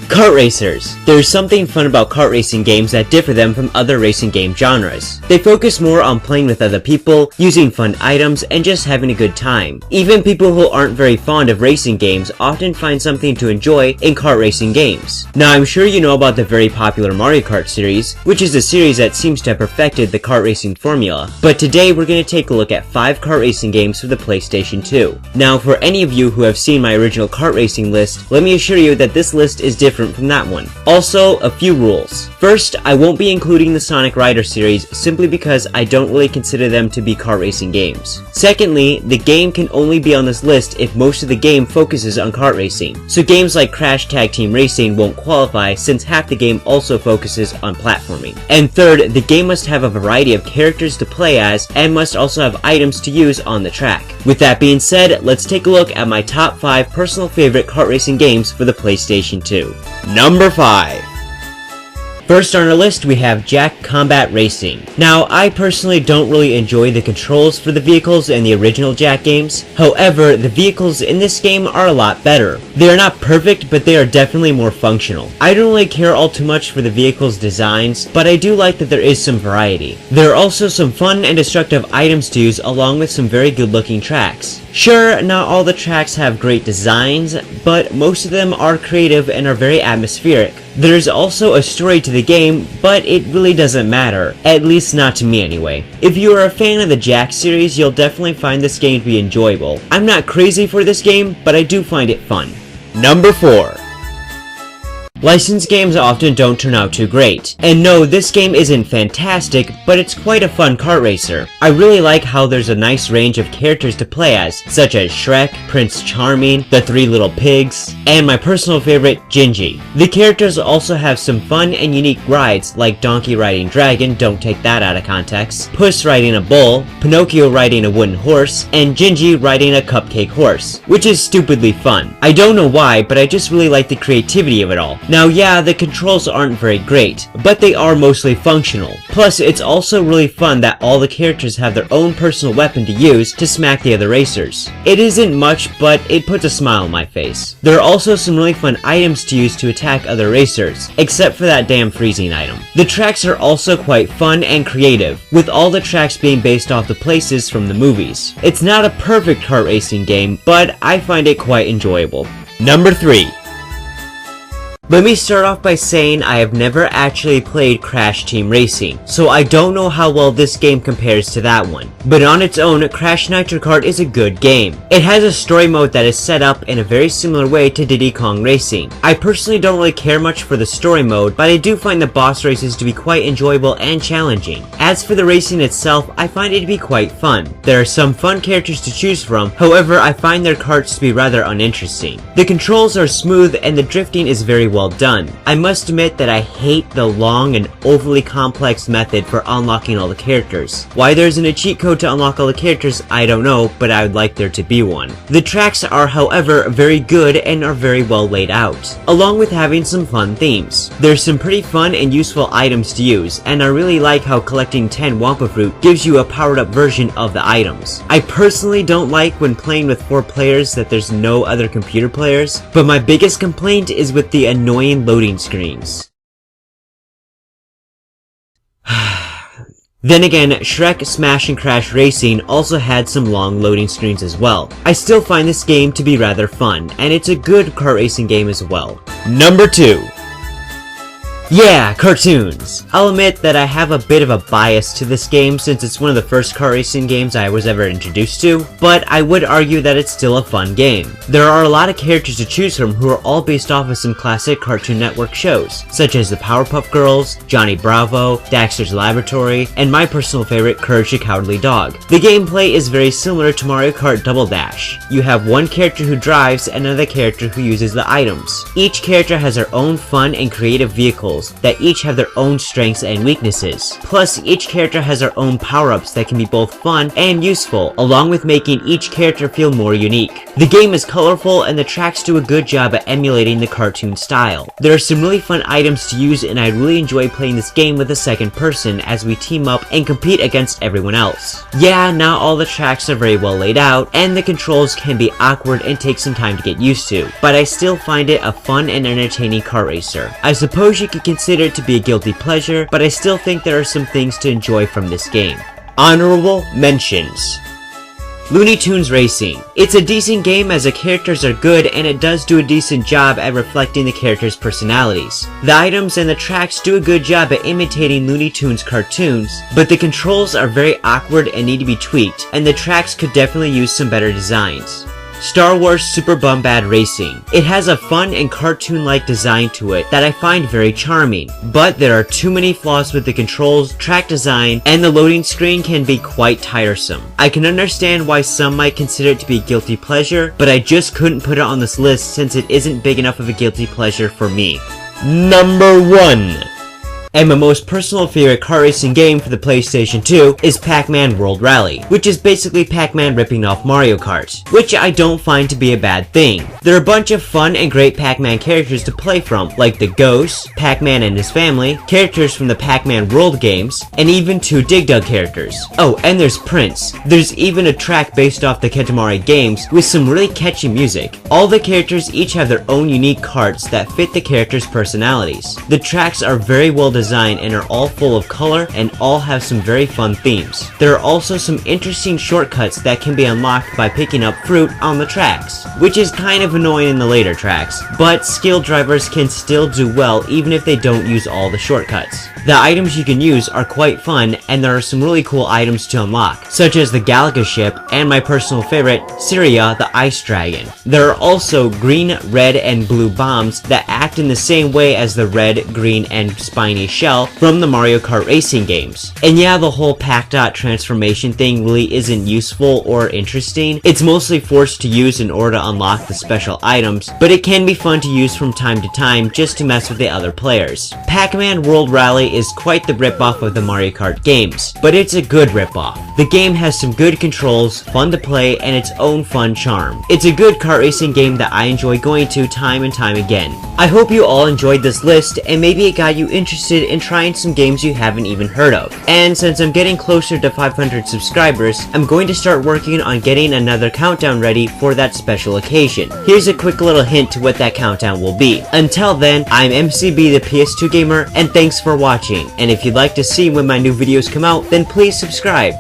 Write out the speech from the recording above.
Kart racers. There's something fun about kart racing games that differ them from other racing game genres. They focus more on playing with other people, using fun items, and just having a good time. Even people who aren't very fond of racing games often find something to enjoy in kart racing games. Now, I'm sure you know about the very popular Mario Kart series, which is a series that seems to have perfected the kart racing formula. But today we're going to take a look at 5 kart racing games for the PlayStation 2. Now, for any of you who have seen my original kart racing list, let me assure you that this list is different from that one. Also, a few rules. First, I won't be including the Sonic Rider series simply because I don't really consider them to be kart racing games. Secondly, the game can only be on this list if most of the game focuses on kart racing. So games like Crash Tag Team Racing won't qualify since half the game also focuses on platforming. And third, the game must have a variety of characters to play as and must also have items to use on the track. With that being said, let's take a look at my top 5 personal favorite kart racing games for the PlayStation 2. Number 5. First on our list, we have Jak Combat Racing. Now, I personally don't really enjoy the controls for the vehicles in the original Jak games. However, the vehicles in this game are a lot better. They are not perfect, but they are definitely more functional. I don't really care all too much for the vehicles' designs, but I do like that there is some variety. There are also some fun and destructive items to use along with some very good looking tracks. Sure, not all the tracks have great designs, but most of them are creative and are very atmospheric. There's also a story to the game, but it really doesn't matter, at least not to me anyway. If you are a fan of the Jak series, you'll definitely find this game to be enjoyable. I'm not crazy for this game, but I do find it fun. Number 4. Licensed games often don't turn out too great. And no, this game isn't fantastic, but it's quite a fun kart racer. I really like how there's a nice range of characters to play as, such as Shrek, Prince Charming, the 3 Little Pigs, and my personal favorite, Gingy. The characters also have some fun and unique rides, like Donkey riding Dragon, don't take that out of context, Puss riding a bull, Pinocchio riding a wooden horse, and Gingy riding a cupcake horse, which is stupidly fun. I don't know why, but I just really like the creativity of it all. Now, yeah, the controls aren't very great, but they are mostly functional. Plus, it's also really fun that all the characters have their own personal weapon to use to smack the other racers. It isn't much, but it puts a smile on my face. There are also some really fun items to use to attack other racers, except for that damn freezing item. The tracks are also quite fun and creative, with all the tracks being based off the places from the movies. It's not a perfect kart racing game, but I find it quite enjoyable. Number 3. Let me start off by saying I have never actually played Crash Team Racing, so I don't know how well this game compares to that one. But on its own, Crash Nitro Kart is a good game. It has a story mode that is set up in a very similar way to Diddy Kong Racing. I personally don't really care much for the story mode, but I do find the boss races to be quite enjoyable and challenging. As for the racing itself, I find it to be quite fun. There are some fun characters to choose from, however I find their karts to be rather uninteresting. The controls are smooth and the drifting is very well done. I must admit that I hate the long and overly complex method for unlocking all the characters. Why there isn't a cheat code to unlock all the characters, I don't know, but I would like there to be one. The tracks are, however, very good and are very well laid out, along with having some fun themes. There's some pretty fun and useful items to use, and I really like how collecting 10 Wampa Fruit gives you a powered up version of the items. I personally don't like when playing with 4 players that there's no other computer players, but my biggest complaint is with the annoying loading screens. Then again, Shrek Smash and Crash Racing also had some long loading screens as well. I still find this game to be rather fun, and it's a good kart racing game as well. Number 2. Yeah, cartoons! I'll admit that I have a bit of a bias to this game since it's one of the first kart racing games I was ever introduced to, but I would argue that it's still a fun game. There are a lot of characters to choose from who are all based off of some classic Cartoon Network shows, such as the Powerpuff Girls, Johnny Bravo, Daxter's Laboratory, and my personal favorite, Courage the Cowardly Dog. The gameplay is very similar to Mario Kart Double Dash. You have one character who drives and another character who uses the items. Each character has their own fun and creative vehicles, individuals that each have their own strengths and weaknesses. Plus, each character has their own power-ups that can be both fun and useful, along with making each character feel more unique. The game is colorful and the tracks do a good job at emulating the cartoon style. There are some really fun items to use, and I really enjoy playing this game with a second person as we team up and compete against everyone else. Yeah, not all the tracks are very well laid out, and the controls can be awkward and take some time to get used to, but I still find it a fun and entertaining kart racer. I suppose you could consider it to be a guilty pleasure, but I still think there are some things to enjoy from this game. Honorable mentions: Looney Tunes Racing. It's a decent game as the characters are good and it does do a decent job at reflecting the characters' personalities. The items and the tracks do a good job at imitating Looney Tunes cartoons, but the controls are very awkward and need to be tweaked, and the tracks could definitely use some better designs. Star Wars Super Bombad Racing. It has a fun and cartoon-like design to it that I find very charming, but there are too many flaws with the controls, track design, and the loading screen can be quite tiresome. I can understand why some might consider it to be a guilty pleasure, but I just couldn't put it on this list since it isn't big enough of a guilty pleasure for me. Number 1. And my most personal favorite kart racing game for the PlayStation 2 is Pac-Man World Rally, which is basically Pac-Man ripping off Mario Kart, which I don't find to be a bad thing. There are a bunch of fun and great Pac-Man characters to play from, like the Ghost, Pac-Man and his family, characters from the Pac-Man World games, and even 2 Dig Dug characters. Oh, and there's Prince. There's even a track based off the Katamari games with some really catchy music. All the characters each have their own unique karts that fit the characters' personalities. The tracks are very well design and are all full of color and all have some very fun themes. There are also some interesting shortcuts that can be unlocked by picking up fruit on the tracks, which is kind of annoying in the later tracks, but skilled drivers can still do well even if they don't use all the shortcuts. The items you can use are quite fun, and there are some really cool items to unlock, such as the Galaga ship and my personal favorite, Syria the Ice Dragon. There are also green, red, and blue bombs that act in the same way as the red, green, and spiny shell from the Mario Kart racing games. And yeah, the whole Pac-Dot transformation thing really isn't useful or interesting. It's mostly forced to use in order to unlock the special items, but it can be fun to use from time to time just to mess with the other players. Pac-Man World Rally is quite the ripoff of the Mario Kart games, but it's a good ripoff. The game has some good controls, fun to play, and its own fun charm. It's a good kart racing game that I enjoy going to time and time again. I hope you all enjoyed this list, and maybe it got you interested in trying some games you haven't even heard of. And since I'm getting closer to 500 subscribers, I'm going to start working on getting another countdown ready for that special occasion. Here's a quick little hint to what that countdown will be. Until then, I'm MCB the PS2 Gamer, and thanks for watching. And if you'd like to see when my new videos come out, then please subscribe.